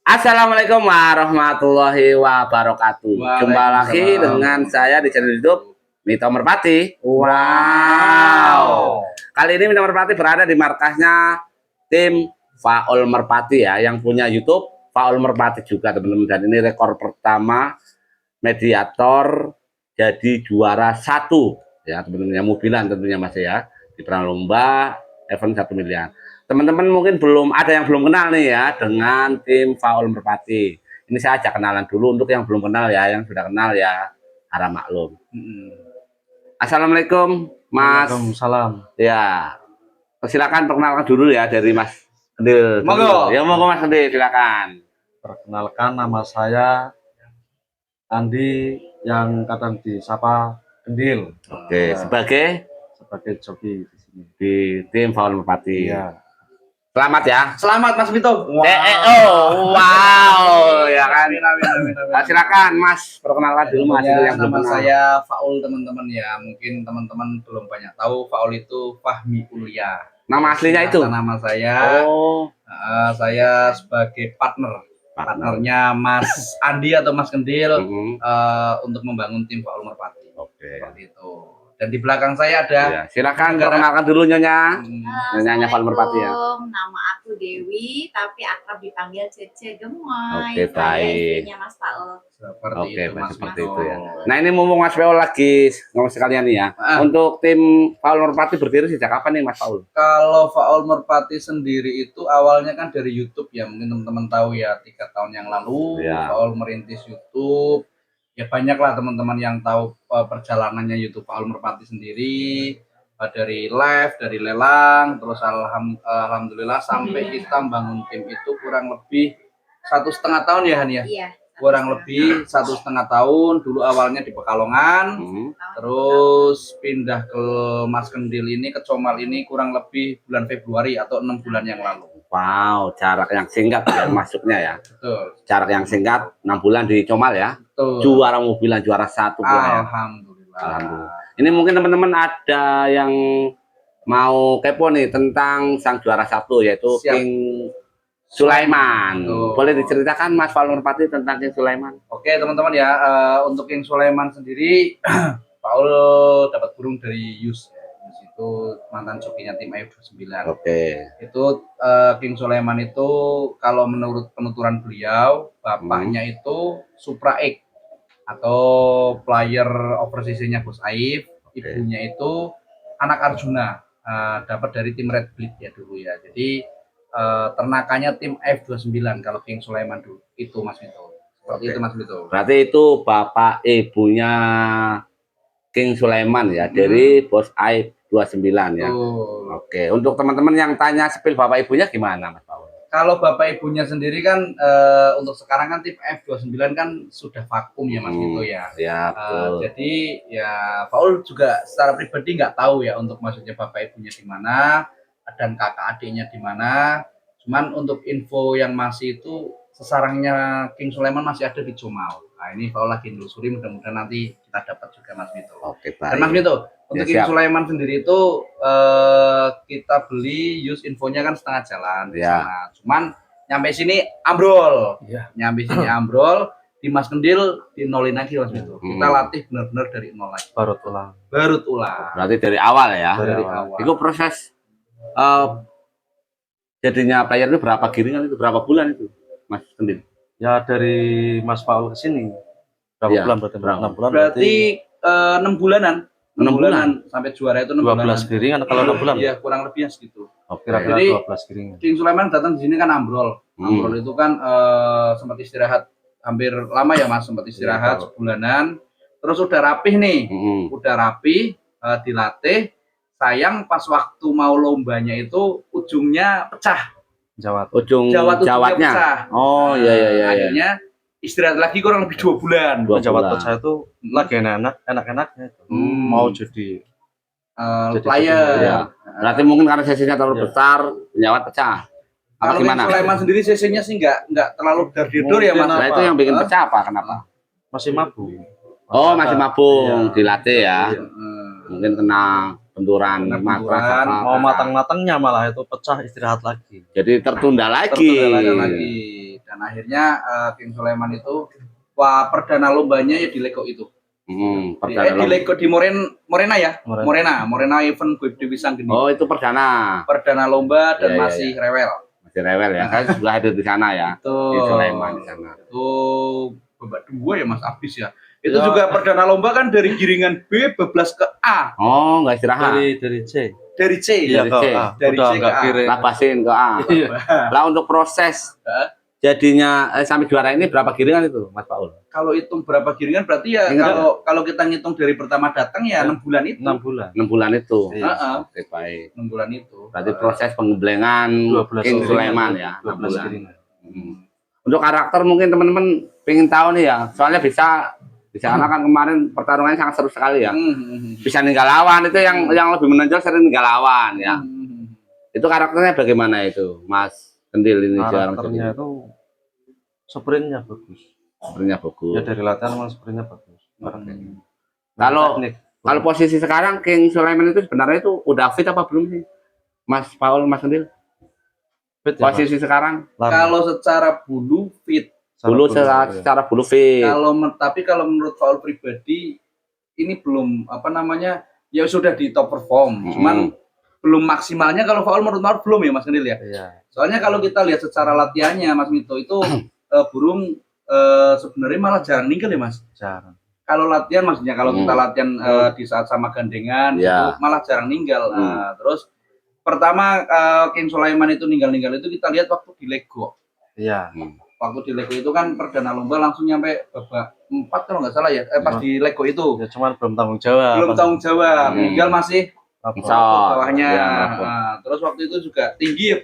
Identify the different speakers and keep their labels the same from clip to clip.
Speaker 1: Assalamualaikum warahmatullahi wabarakatuh. Jumpa lagi dengan saya di channel YouTube Mito Merpati. Wow. Kali ini Mito Merpati berada di markasnya tim Faul Merpati ya, yang punya YouTube Faul Merpati juga teman-teman. Dan ini rekor pertama mediator jadi juara satu ya teman-teman, yang mobilan tentunya Mas ya, di Pralomba event 1 miliar. Teman-teman mungkin ada yang belum kenal nih ya dengan tim Faul Merpati. Ini saya ajak kenalan dulu untuk yang belum kenal ya, yang sudah kenal ya harap maklum. Assalamualaikum Mas.
Speaker 2: Waalaikumsalam.
Speaker 1: Ya, silakan perkenalkan dulu ya dari Mas Kendil.
Speaker 2: Monggo.
Speaker 1: Ya monggo Mas Kendil, silakan.
Speaker 2: Perkenalkan, nama saya Andi, yang kadang disapa Kendil.
Speaker 1: Oke, sebagai
Speaker 2: joki di sini
Speaker 1: di tim Faul Merpati.
Speaker 2: ya.
Speaker 1: Selamat ya.
Speaker 2: Selamat Mas Mito.
Speaker 1: Wow, ya kan. Silakan Mas, perkenalkan dulu Mas.
Speaker 3: Yang nama saya Faul teman-teman ya. Mungkin teman-teman belum banyak tahu Faul itu Fahmi Ulya.
Speaker 1: Nama aslinya itu?
Speaker 3: Nama saya. Saya sebagai partnernya Mas Andi atau Mas Kendil untuk membangun tim Faul Merpati.
Speaker 1: Oke.
Speaker 3: Seperti itu. Dan di belakang saya ada.
Speaker 1: Ya, silakan perkenalkan dulu Nyonya. Nyonyanya Faul Merpati ya.
Speaker 4: Nama aku Dewi, tapi akrab dipanggil Cece Gemoy.
Speaker 1: Oke, baik.
Speaker 4: Istrinya Mas Faul.
Speaker 3: Seperti itu, Mas
Speaker 1: seperti
Speaker 3: Mito.
Speaker 1: itu ya. Nah, ini mumpung Mas Faul lagi ngomong sekalian nih ya. Untuk tim Faul Merpati berdiri sejak kapan nih Mas Faul?
Speaker 3: Kalau Faul Merpati sendiri itu awalnya kan dari YouTube ya, mungkin teman-teman tahu ya, 3 tahun yang lalu Faul merintis YouTube. Ya banyaklah teman-teman yang tahu perjalanannya YouTube Faul Merpati sendiri, dari live, dari lelang, terus alhamdulillah sampai kita bangun tim itu kurang lebih 1,5 tahun ya Han ya.
Speaker 4: Iya.
Speaker 3: Kurang lebih 1,5 tahun. Dulu awalnya di Pekalongan, terus pindah ke Mas Kendil ini, ke Comal ini kurang lebih bulan Februari atau 6 bulan yang lalu.
Speaker 1: Wow, jarak yang singkat ya masuknya ya.
Speaker 3: Betul.
Speaker 1: Jarak yang singkat 6 bulan di Comal ya.
Speaker 3: Betul.
Speaker 1: Juara mobilan, juara 1 ya.
Speaker 3: Alhamdulillah.
Speaker 1: Ini mungkin teman-teman ada yang mau kepo nih tentang sang juara 1 yaitu King Sulaiman. Boleh diceritakan Mas Faul Merpati tentang King Sulaiman?
Speaker 3: Oke teman-teman ya, untuk King Sulaiman sendiri Faul dapat burung dari Yus. Yus itu mantan jokinya tim AF29.
Speaker 1: Oke.
Speaker 3: Itu King Sulaiman itu kalau menurut penuturan beliau, bapaknya itu Supra X atau player overseas-nya Bos Aif, ibunya itu anak Arjuna, dapat dari tim Red Bleed ya dulu ya. Jadi ternakannya tim F29 kalau King Sulaiman dulu itu Mas Mito. Seperti itu Mas Mito.
Speaker 1: Berarti itu bapak ibunya King Sulaiman ya, dari Bos Aif 29 ya. Oke, untuk teman-teman yang tanya sepil bapak ibunya gimana Mas Faul?
Speaker 3: Kalau bapak ibunya sendiri kan untuk sekarang kan tim F29 kan sudah vakum ya Mas Mito ya.
Speaker 1: Ya,
Speaker 3: jadi ya Faul juga secara pribadi nggak tahu ya untuk maksudnya bapak ibunya di mana dan kakak adiknya di mana. Cuman untuk info yang masih itu sesarangnya King Sulaiman masih ada di Comal. Nah ini Faul lagi nelusuri, mudah-mudahan nanti kita dapat juga Mas Mito.
Speaker 1: Oke, baik.
Speaker 3: Dan Mas Mito, untuk King Sulaiman sendiri itu kita beli use infonya kan setengah jalan di sana. Cuman nyampe sini ambrol. Nyampe sini ambrol, di Mas Kendil dinolin lagi Mas Mito. Kita latih benar-benar dari nol lagi.
Speaker 2: Barut ulang.
Speaker 1: Berarti dari awal ya.
Speaker 3: Dari awal.
Speaker 1: Itu proses jadinya player itu berapa giringan itu, berapa bulan itu Mas Kendil?
Speaker 2: Ya dari Mas Faul ke sini berapa bulan berarti? 6 bulan.
Speaker 3: Berarti 6 bulanan. 6 bulan sampai juara itu 6 bulan.
Speaker 2: 12 giringan kalau 6 bulan.
Speaker 3: Iya, kurang lebih segitu.
Speaker 2: Kira-kira 12 giringan.
Speaker 3: King Sulaiman datang di sini kan ambrol. Ambrol itu kan sempat istirahat hampir lama ya Mas, sempat istirahat sebulanan. Terus udah rapih nih. Udah rapih, dilatih. Sayang pas waktu mau lombanya itu ujungnya pecah. Jawatnya pecah.
Speaker 1: Oh iya.
Speaker 3: Akhirnya istirahat lagi kurang lebih 2 bulan.
Speaker 2: Jawat pecah itu lagi enak-enaknya itu. Mau jadi
Speaker 3: player.
Speaker 1: Ya. Berarti mungkin karena sesinya terlalu besar, jawat pecah.
Speaker 3: Kalau King Sulaiman sendiri sesinya sih nggak terlalu dar-dar ya Mas.
Speaker 1: Nah itu yang bikin pecah apa? Kenapa?
Speaker 2: Masih mabuk.
Speaker 1: Oh masih mabung, dilatih ya. Mungkin kena benturan matras,
Speaker 2: mau matang-matangnya malah itu pecah, istirahat lagi.
Speaker 1: Jadi tertunda lagi.
Speaker 3: Dan akhirnya King Sulaiman itu perdana lombanya ya di Lego itu. Di Lego di Morena ya. Morena event Gue Dewi Sanggeni.
Speaker 1: Oh, itu perdana
Speaker 3: Lomba dan masih rewel.
Speaker 1: Masih rewel ya. Saya juga hadir di sana ya. Di Sulaiman di sana.
Speaker 3: Itu babak 2 ya Mas Abis ya. Itu juga perdana lomba kan dari giringan B bablas ke A.
Speaker 1: Oh, enggak istirahat.
Speaker 2: Dari C.
Speaker 3: Dari C.
Speaker 1: Iya,
Speaker 3: Dari C. Dari C ke A.
Speaker 1: Lah pasin ke A. Lah untuk proses jadinya sampai juara ini berapa giringan itu, Mas Paul?
Speaker 3: Kalau hitung berapa giringan berarti ya kalau kita ngitung dari pertama datang ya 6 bulan itu.
Speaker 2: 6 bulan.
Speaker 1: 6 bulan itu.
Speaker 3: Oke,
Speaker 1: baik.
Speaker 3: 6 bulan itu.
Speaker 1: Berarti proses pengembelengan King Sulaiman ya, 6 bulan. Untuk karakter mungkin teman-teman pengen tahu nih ya. Soalnya bisa karena kan kemarin pertarungannya sangat seru sekali ya. Bisa ninggal lawan itu yang lebih menonjol sering ninggal lawan ya. Itu karakternya bagaimana itu, Mas Kendil ini?
Speaker 2: Karakternya itu sprintnya bagus.
Speaker 1: Sprintnya bagus.
Speaker 2: Ya dari latihan memang sprintnya bagus.
Speaker 1: Kalau posisi sekarang King Sulaiman itu sebenarnya itu udah fit apa belum sih, Mas Paul, Mas Kendil?
Speaker 2: Fit,
Speaker 1: posisi
Speaker 2: ya,
Speaker 1: sekarang?
Speaker 3: Kalau secara bulu fit.
Speaker 1: Secara bulu fit.
Speaker 3: Tapi kalau menurut Paul pribadi ini belum ya sudah di top perform. Cuman belum maksimalnya kalau Paul menurut Paul belum ya Mas Kendil ya. Soalnya kalau kita lihat secara latihannya Mas Mito itu burung sebenarnya malah jarang ninggal ya Mas.
Speaker 2: Jarang.
Speaker 3: Kalau latihan maksudnya kalau kita latihan di saat sama gandengan itu malah jarang ninggal. Terus pertama King Sulaiman itu ninggal itu kita lihat waktu di Lego.
Speaker 2: Iya.
Speaker 3: Waktu di Lego itu kan perdana lomba langsung nyampe babak 4 kalau nggak salah ya. Pas di Lego itu.
Speaker 2: Ya cuman belum tanggung jawab.
Speaker 3: Ninggal masih bawahnya. Terus waktu itu juga tinggi ya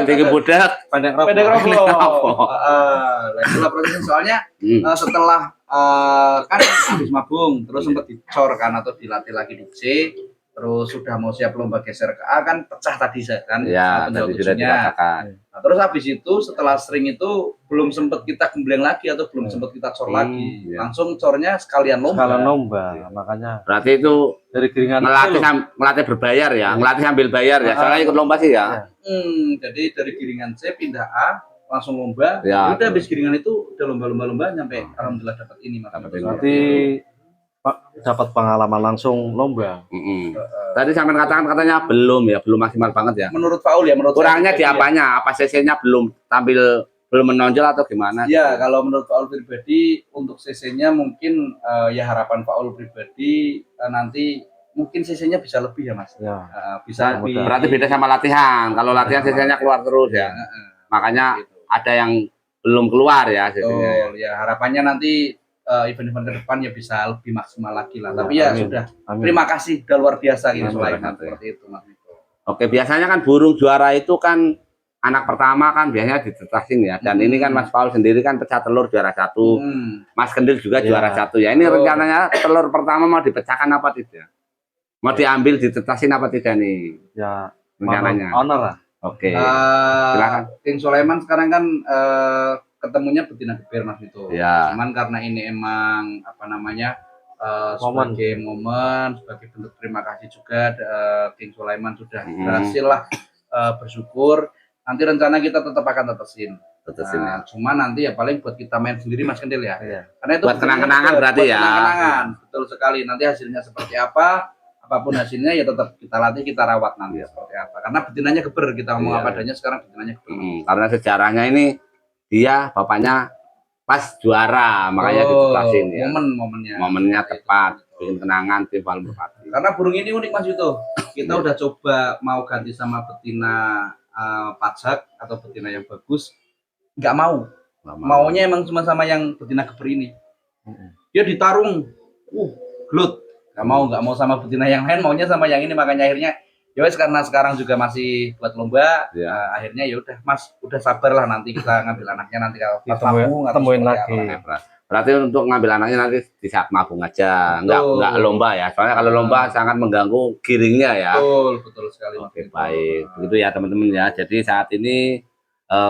Speaker 1: tinggi budak
Speaker 3: pendek rokok. Itulah prosesnya soalnya setelah kan habis mabung terus sempat dicor kan atau dilatih lagi di C, terus sudah mau siap lomba geser ke A kan pecah tadi kan penjauh. Terus habis itu setelah sering itu belum sempat kita gembleng lagi atau belum sempat kita cor lagi, langsung cornya sekalian lomba.
Speaker 2: Makanya
Speaker 1: berarti itu
Speaker 2: dari giringan
Speaker 1: ngelatih berbayar ya, ngelatih sambil bayar ya, soalnya ikut lomba sih ya.
Speaker 3: Jadi dari giringan C pindah A langsung lomba, udah habis giringan itu udah lomba nyampe alhamdulillah dapat ini.
Speaker 2: Berarti dapat pengalaman langsung lomba.
Speaker 1: Tadi sampean katakan katanya belum maksimal banget ya.
Speaker 3: Menurut Paul ya,
Speaker 1: kurangnya di apanya? Apa CC-nya belum menonjol atau gimana?
Speaker 3: Ya, kalau menurut Paul pribadi untuk CC-nya mungkin ya harapan Paul pribadi nanti mungkin CC-nya bisa lebih ya Mas.
Speaker 2: Ya.
Speaker 3: Bisa lebih.
Speaker 1: Berarti beda sama latihan. Kalau latihan CC-nya keluar terus ya. Makanya ada yang belum keluar ya CC-nya.
Speaker 3: Ya, harapannya nanti event-event ke depan ya bisa lebih maksimal lagi lah. Tapi ya sudah. Terima kasih, udah luar biasa gitu Sulaiman seperti itu Mas.
Speaker 1: Oke, biasanya kan burung juara itu kan anak pertama kan biasanya ditetasin ya. Dan ini kan Mas Paul sendiri kan pecah telur juara 1. Mas Kendil juga juara 1 ya. Ini rencananya telur pertama mau dipecahkan apa tidak? Mau diambil ditetasin apa tidak nih?
Speaker 2: Ya,
Speaker 1: rencananya.
Speaker 2: Honor lah.
Speaker 1: Oke. Silakan.
Speaker 3: King Sulaiman sekarang kan ketemunya betina geber Mas itu.
Speaker 1: Ya.
Speaker 3: Cuman karena ini emang sebagai momen, sebagai bentuk terima kasih juga King Sulaiman sudah berhasil lah bersyukur. Nanti rencana kita tetap akan tetesin. Cuman nanti ya paling buat kita main sendiri Mas Kendil ya. Karena itu
Speaker 1: buat kenang-kenangan berarti ya.
Speaker 3: Kenang-kenangan, betul sekali. Nanti hasilnya seperti apa, apapun hasilnya ya tetap kita latih, kita rawat nanti seperti apa. Karena betinanya geber, kita ngomong apa adanya sekarang betinanya geber.
Speaker 1: Karena sejarahnya ini dia bapaknya pas juara makanya ditetasin ya. Momennya tepat, bikin kenangan tim Paul Merpati.
Speaker 3: Karena burung ini unik Mas Yuto. Kita udah coba mau ganti sama betina pajak atau betina yang bagus, nggak mau. Maunya emang cuma sama yang betina geber ini. Dia ditarung, glut. Nggak mau sama betina yang lain, maunya sama yang ini. Makanya akhirnya ya wes karena sekarang juga masih buat lomba, akhirnya ya udah Mas, udah sabarlah nanti kita ngambil anaknya nanti kalau
Speaker 2: temuin lagi.
Speaker 1: Berarti untuk ngambil anaknya nanti di saat mabung aja, nggak lomba ya. Soalnya kalau lomba sangat mengganggu giringnya ya.
Speaker 3: Betul sekali.
Speaker 1: Oke, baik. Begitu ya teman-teman ya. Jadi saat ini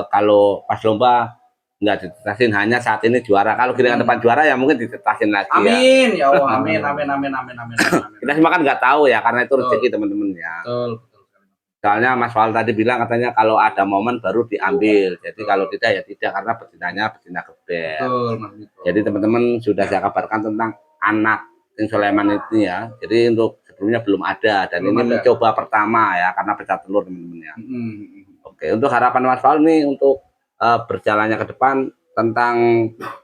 Speaker 1: kalau pas lomba nggak ditetasin, hanya saat ini juara. Kalau giringan depan juara ya mungkin ditetasin lagi.
Speaker 3: Amin ya Allah, amin.
Speaker 1: Kita semua kan nggak tahu ya, karena itu rezeki teman-teman ya.
Speaker 3: Betul.
Speaker 1: Soalnya Mas Paul tadi bilang katanya kalau ada momen baru diambil. Jadi kalau tidak ya tidak karena betinanya betina geber.
Speaker 3: Betul, Mas Mito.
Speaker 1: Jadi teman-teman sudah saya kabarkan tentang anak King Sulaiman itu ya. Jadi untuk sebelumnya belum ada dan
Speaker 3: Belum
Speaker 1: ini
Speaker 3: ada.
Speaker 1: mencoba pertama ya karena pecah telur teman-teman ya.
Speaker 3: Mm-mm.
Speaker 1: Oke, untuk harapan Mas Paul nih untuk berjalannya ke depan tentang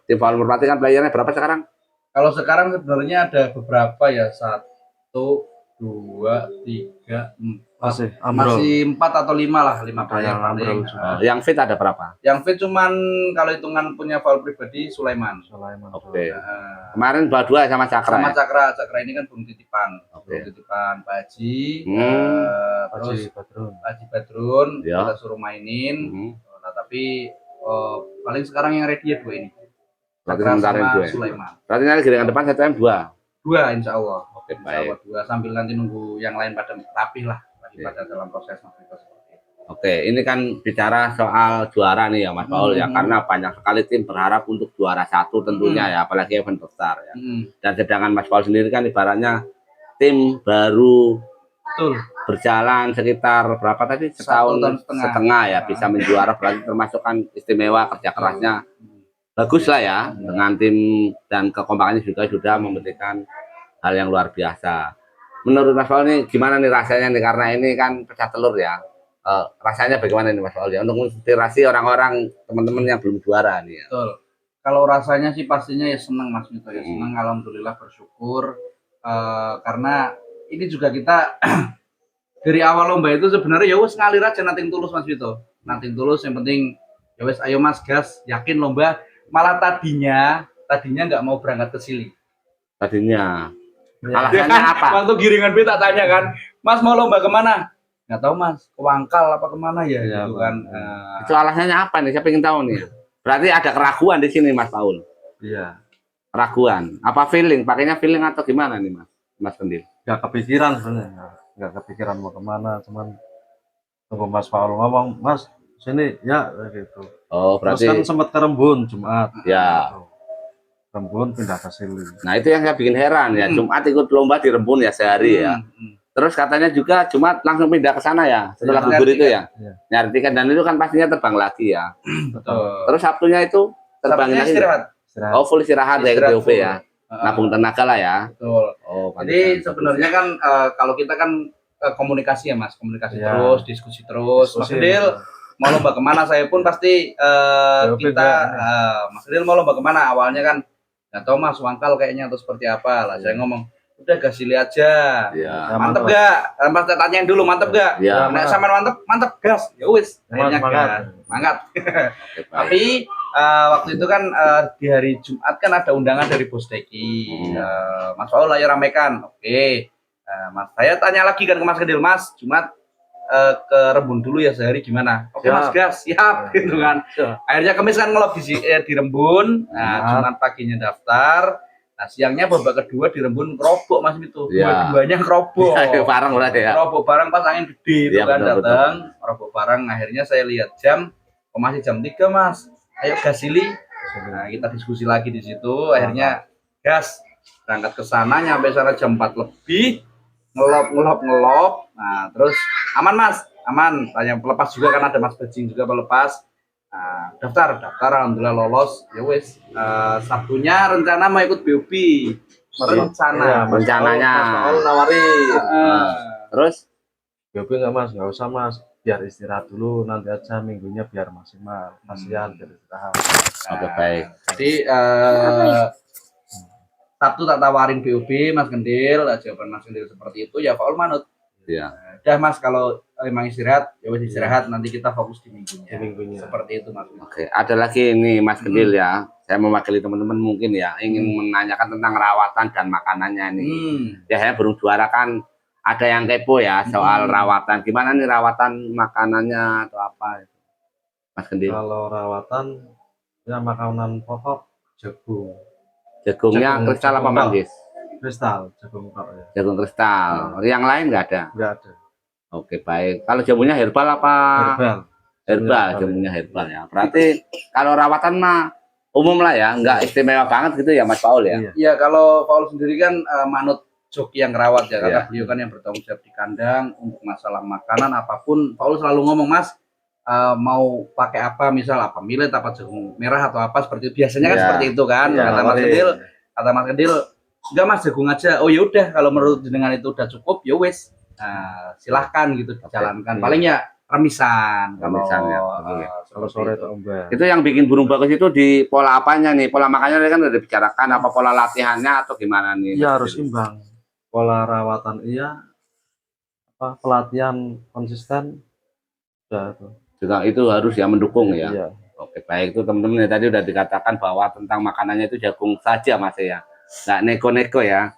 Speaker 1: tim Paul Merpati kan playernya berapa sekarang?
Speaker 3: Kalau sekarang sebenarnya ada beberapa ya, 1, 2, 3, 4.
Speaker 2: Masih ambrol.
Speaker 3: Masih 4 atau 5 lah, 5
Speaker 2: Ada
Speaker 3: player
Speaker 2: yang
Speaker 3: paling.
Speaker 2: ambrol juga.
Speaker 1: Yang fit ada berapa?
Speaker 3: Yang fit cuman kalau hitungan punya Paul pribadi Sulaiman.
Speaker 2: Sulaiman.
Speaker 1: Oke.
Speaker 3: Nah,
Speaker 1: Kemarin dua sama Cakra.
Speaker 3: sama
Speaker 1: Ya?
Speaker 3: Cakra ini kan belum titipan.
Speaker 1: Oke.
Speaker 3: Belum titipan Pak Haji. Terus
Speaker 2: Haji Badrun.
Speaker 3: Haji Badrun
Speaker 1: Ya.
Speaker 3: kita suruh mainin.
Speaker 1: Mhm.
Speaker 3: Nah, tapi paling sekarang yang ready ya 2 ini.
Speaker 1: Berarti
Speaker 3: Cakra
Speaker 1: sementara
Speaker 3: sama
Speaker 1: dua.
Speaker 3: Sulaiman.
Speaker 1: Berarti nanti gilingan depan saya 2.
Speaker 3: 2 insya Allah.
Speaker 1: Oke,
Speaker 3: Insya Allah
Speaker 1: baik.
Speaker 3: 2 sambil nanti nunggu yang lain pada rapih lah. Lagi
Speaker 1: Oke.
Speaker 3: pada dalam proses seperti itu.
Speaker 1: Oke, ini kan bicara soal juara nih ya Mas Paul ya, karena banyak sekali tim berharap untuk juara 1 tentunya ya, apalagi event besar ya. Dan sedangkan Mas Paul sendiri kan ibaratnya tim baru
Speaker 3: Betul.
Speaker 1: berjalan sekitar berapa tadi? 1
Speaker 3: tahun
Speaker 1: tahun setengah ya, bisa menjuara berarti termasuk kan istimewa kerja kerasnya. Bagus lah ya, dengan tim dan kekompakannya juga sudah memberikan hal yang luar biasa. Menurut Mas Paul nih gimana nih rasanya nih, karena ini kan pecah telur ya. Rasanya bagaimana nih Mas Paul ya untuk menginspirasi orang-orang teman-teman yang belum juara nih ya.
Speaker 3: Betul. Kalau rasanya sih pastinya ya senang Mas Mito ya, senang, alhamdulillah, bersyukur karena ini juga kita dari awal lomba itu sebenarnya ya wes ngalir aja, nating tulus Mas Mito. Nating tulus, yang penting ya wes ayo Mas gas, yakin lomba. Malah tadinya nggak mau berangkat ke Sili.
Speaker 1: Tadinya
Speaker 3: Ya
Speaker 1: alasannya
Speaker 3: kan?
Speaker 1: apa?
Speaker 3: Waktu giringan B tak tanya kan, Mas mau lomba kemana? Nggak tahu Mas, ke Wangkal apa kemana ya,
Speaker 2: Iya,
Speaker 3: gitu kan.
Speaker 1: Itu alasannya apa nih? Saya pengen tahu nih. Berarti ada keraguan di sini Mas Paul.
Speaker 2: Iya.
Speaker 1: Keraguan. Apa feeling? Pakainya feeling atau gimana nih Mas Kendil?
Speaker 2: Gak kepikiran sebenarnya. Gak kepikiran mau kemana, cuman tunggu Mas Paul ngomong, Mas sini ya gitu.
Speaker 1: Oh, berarti
Speaker 2: Terus kan sempat ke Rembun Jumat.
Speaker 1: ya.
Speaker 2: Rembun pindah ke Sili.
Speaker 1: Nah, itu yang saya bikin heran ya. Jumat ikut lomba di Rembun ya sehari ya. Terus katanya juga Jumat langsung pindah ke sana ya setelah gugur itu ya. Nyari tiket dan itu kan pastinya terbang lagi ya.
Speaker 3: Betul.
Speaker 1: Terus Sabtunya itu terbang
Speaker 3: Sabtunya
Speaker 1: lagi.
Speaker 3: istirahat.
Speaker 1: Oh, full istirahat ya ke
Speaker 3: Istirahat
Speaker 1: DOP
Speaker 3: full.
Speaker 1: ya. Nabung tenaga lah ya.
Speaker 3: Betul.
Speaker 1: Oh,
Speaker 3: Jadi sebenarnya kan kalau kita kan komunikasi ya Mas, komunikasi
Speaker 2: Ya.
Speaker 3: terus, diskusi terus. Mas
Speaker 2: Diskusi,
Speaker 3: Kedil mau lomba kemana, saya pun pasti kita Mas Kedil mau lomba kemana, awalnya kan nggak tahu Mas, Wangkal kayaknya atau seperti apa lah. Saya ngomong udah gas Sili aja.
Speaker 1: Iya.
Speaker 3: Mantep gak? Mas tanyain dulu mantep gak?
Speaker 1: Iya.
Speaker 3: Nah, sama mantep gas. Ya wis, akhirnya gas. Mangkat. Tapi waktu itu kan di hari Jumat kan ada undangan dari Bos Teki. Mas Paul ayo ramekan. Oke. Mas, saya tanya lagi kan ke Mas Kedil, Mas, Jumat ke Rembun dulu ya sehari gimana? Oke Mas gas, siap gitu kan. Akhirnya Kamis kan ngelog di Rembun. Nah, Jumat paginya daftar. Nah, siangnya babak kedua di Rembun kerobok Mas Mito. Dua-duanya kerobok.
Speaker 1: Barang berarti ya.
Speaker 3: Kerobok barang pas angin gede itu
Speaker 1: Iya,
Speaker 3: kan
Speaker 1: betul,
Speaker 3: datang. Kerobok barang, akhirnya saya lihat jam, masih jam 3 Mas. Ayo gas Sili. Nah, kita diskusi lagi di situ. Akhirnya gas, berangkat ke sana, nyampe sana jam 4 lebih. Ngelop. Nah, terus aman Mas, aman. Tanya pelepas juga kan ada Mas Bajing juga pelepas. Nah, daftar alhamdulillah lolos. Ya wes, Sabtunya rencana mau ikut BOB. Rencananya.
Speaker 2: Mas Paul nawarin.
Speaker 1: Terus
Speaker 2: BOB nggak Mas, nggak usah Mas, biar istirahat dulu, nanti aja minggunya biar maksimal. Kasihan biar istirahat.
Speaker 1: oke, baik.
Speaker 3: Jadi Sabtu tak tawarin BOB Mas Kendil, jawaban Mas Kendil seperti itu ya Paul manut.
Speaker 1: Iya.
Speaker 3: Udah Mas, kalau emang istirahat ya wes istirahat, nanti kita fokus di minggunya. Seperti itu Mas.
Speaker 1: Oke, ada lagi ini Mas Kendil ya. Saya mewakili teman-teman mungkin ya ingin menanyakan tentang rawatan dan makanannya nih. Ya saya belum juara kan, ada yang kepo ya soal rawatan. Gimana nih rawatan makanannya atau apa? Mas Kendil.
Speaker 2: Kalau rawatan ya makanan pokok jagung.
Speaker 1: Jagungnya kristal apa manggis?
Speaker 2: Kristal, jagung tok ya.
Speaker 1: Jagung kristal. Yang lain nggak ada?
Speaker 2: Nggak ada.
Speaker 1: Oke, baik. Kalau jamunya herbal apa? Herbal, jamunya herbal ya. Berarti kalau rawatan mah umum lah ya, nggak istimewa banget gitu ya Mas Paul ya?
Speaker 3: Iya, kalau Paul sendiri kan manut joki yang rawat ya, karena
Speaker 1: Iya.
Speaker 3: beliau kan yang bertanggung jawab di kandang untuk masalah makanan apapun. Paul selalu ngomong, Mas, mau pakai apa, misal apa millet, apa jagung merah atau apa seperti itu. Biasanya kan
Speaker 1: Iya.
Speaker 3: seperti itu kan.
Speaker 1: Iya,
Speaker 3: Kata Mas Kendil, enggak Mas, jagung aja. Oh ya udah, kalau menurut jenengan itu udah cukup, ya wes. Nah, silahkan gitu dijalankan.
Speaker 1: Iya.
Speaker 3: Paling ya remisan,
Speaker 1: Remisan, ya.
Speaker 2: Kalau sore itu enggak.
Speaker 1: Itu yang bikin burung bagus itu di pola apanya nih? Pola makannya kan udah dibicarakan, apa pola latihannya atau gimana nih?
Speaker 2: Iya harus imbang. Pola rawatan iya, apa pelatihan konsisten, udah itu.
Speaker 1: Juga itu harus ya mendukung ya.
Speaker 2: Iya.
Speaker 1: Oke, baik, itu teman-teman ya, tadi udah dikatakan bahwa tentang makanannya itu jagung saja Mas ya. Nggak neko-neko ya.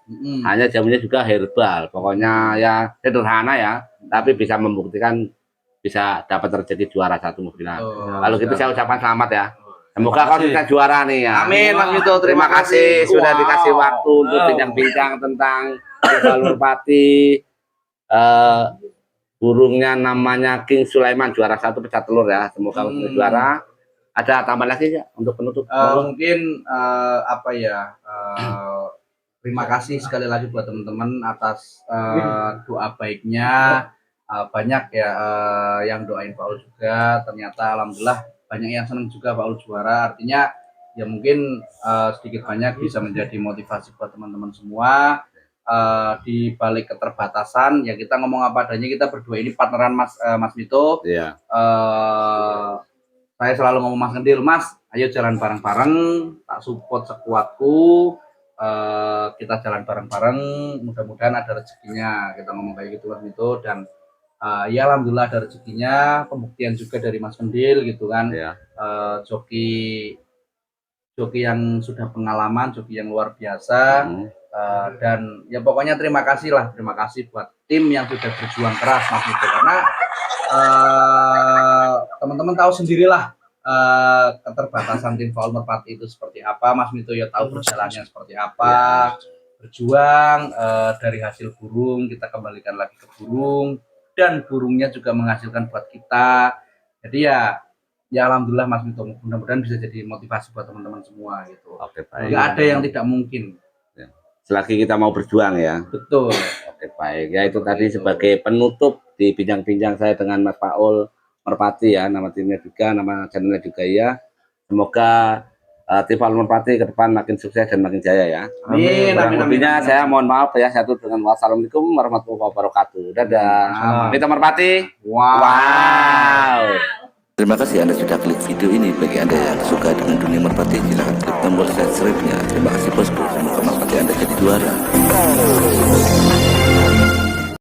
Speaker 1: Hanya jamunya juga herbal. Pokoknya ya sederhana ya, tapi bisa membuktikan bisa dapat terjadi juara satu mungkin. Kalau gitu saya ucapkan selamat ya. Semoga kau bisa juara nih ya.
Speaker 3: Amin, Mas Mito.
Speaker 1: Terima kasih sudah
Speaker 3: Wow.
Speaker 1: dikasih waktu untuk bincang-bincang tentang Tifal Merpati. Burungnya namanya King Sulaiman, juara satu pecah telur ya. Semoga kau bisa juara. Ada tambahan lagi ya untuk penutup?
Speaker 3: Mungkin apa ya, terima kasih sekali lagi buat teman-teman atas doa baiknya. Banyak ya yang doain Paul juga, ternyata alhamdulillah banyak yang senang juga Paul juara. Artinya ya mungkin sedikit banyak bisa menjadi motivasi buat teman-teman semua. Di balik keterbatasan ya kita ngomong apa adanya, kita berdua ini partneran Mas Mito.
Speaker 1: Iya.
Speaker 3: Saya selalu ngomong Mas Kendil, Mas, ayo jalan bareng-bareng, tak support sekuatku, kita jalan bareng-bareng, mudah-mudahan ada rezekinya. Kita ngomong kayak gitu Mas Mito, dan ya alhamdulillah ada rezekinya, pembuktian juga dari Mas Kendil gitu kan.
Speaker 1: Iya.
Speaker 3: Joki yang sudah pengalaman, joki yang luar biasa. Dan ya pokoknya terima kasih buat tim yang sudah berjuang keras Mas Mito, karena teman-teman tahu sendirilah keterbatasan tim Paul Merpati itu seperti apa. Mas Mito ya tahu perjalanannya seperti apa, berjuang dari hasil burung kita kembalikan lagi ke burung, dan burungnya juga menghasilkan buat kita. Jadi ya alhamdulillah Mas Mito, mudah-mudahan bisa jadi motivasi buat teman-teman semua gitu.
Speaker 1: Oke, baik.
Speaker 3: Nggak ada yang tidak mungkin.
Speaker 1: Selagi kita mau berjuang ya.
Speaker 3: Betul.
Speaker 1: Oke, baik. Ya itu tadi sebagai penutup di bincang-bincang saya dengan Mas Paul Merpati ya, nama timnya juga, nama channelnya juga ya. Semoga tim Paul Merpati ke depan makin sukses dan makin jaya ya.
Speaker 3: Amin.
Speaker 1: Lebihnya saya mohon maaf ya, saya tutup dengan wassalamualaikum warahmatullahi wabarakatuh. Dadah. Mito Merpati. Wow.
Speaker 5: Terima kasih Anda sudah klik video ini. Bagi Anda yang suka dengan dunia merpati, silahkan klik tombol subscribe-nya. Terima kasih bosku, semoga merpati Anda jadi juara.